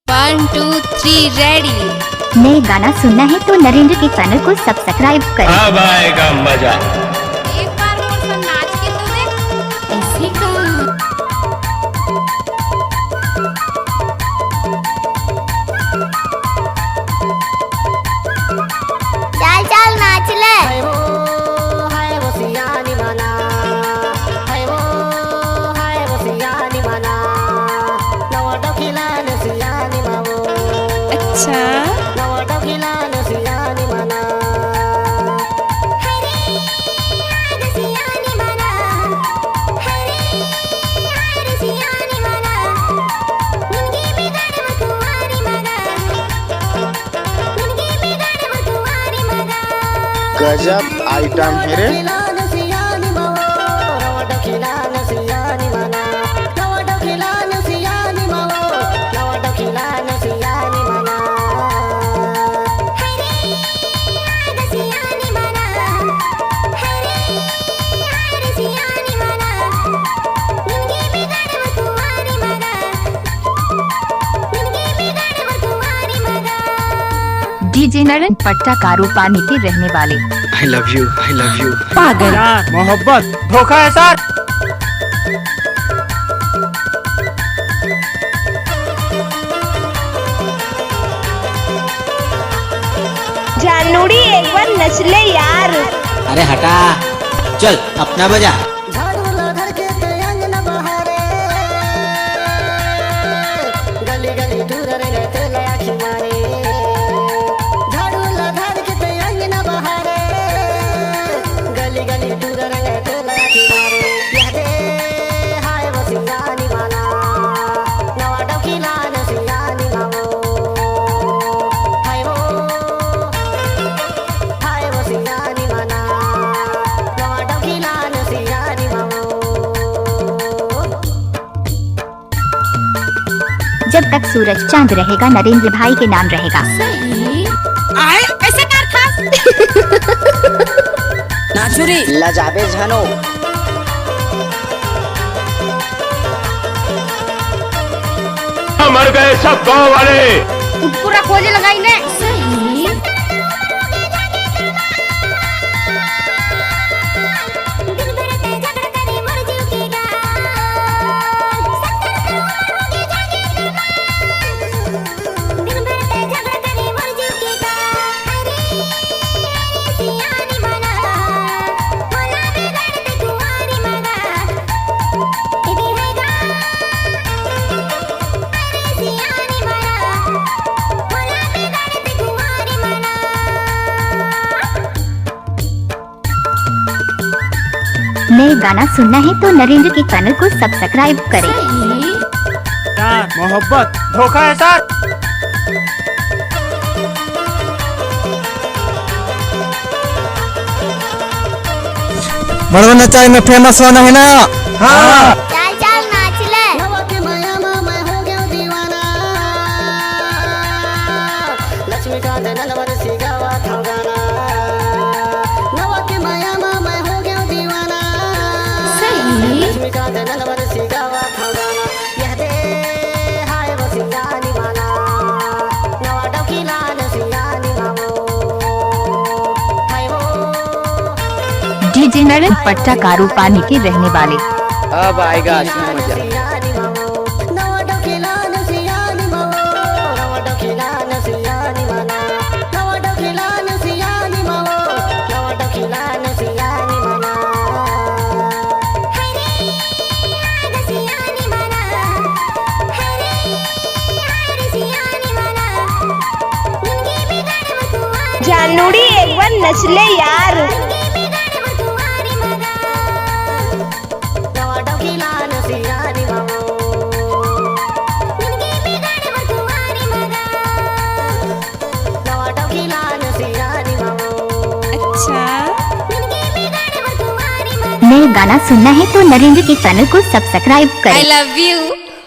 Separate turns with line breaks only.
1 2 3 ready.
नए गाना सुनना है तो नरेंद्र के चैनल को सब्सक्राइब करें।
अब आएगा मजा।
एक बार और सब नाच के तो देख। ऐसी का
चल चल नाच ले।
अच्छा
गजब आइटम है रे।
डीजे नरेंद्र पट्टा कारूपानी के रहने वाले।
आई लव यू
पागल
मोहब्बत धोखा है सर।
जानूड़ी एक बार नच ले यार।
अरे हटा, चल अपना बजा।
जब तक सूरज चांद रहेगा नरेंद्र भाई के नाम रहेगा।
सही आए ऐसे कर खास
नाचुरी
लजाबे झनो।
मर गए सब गाँव वाले।
पूरा खोजे लगाई ने। सही
नए गाना सुनना है तो नरेंद्र के चैनल को सब्सक्राइब करें।
मोहब्बत धोखा है सर। मनोरंजन नचाई में फेमस होना है ना। हाँ
चल चल नाच ले। डीजे नरेंद्र पट्टा कारूपानी के रहने वाले।
अब आएगा असली मजा।
जानूड़ी एक बार नच ले यार।
अच्छा
नए गाना सुनना है तो नरेंद्र के चैनल को सब्सक्राइब करें।
I love you.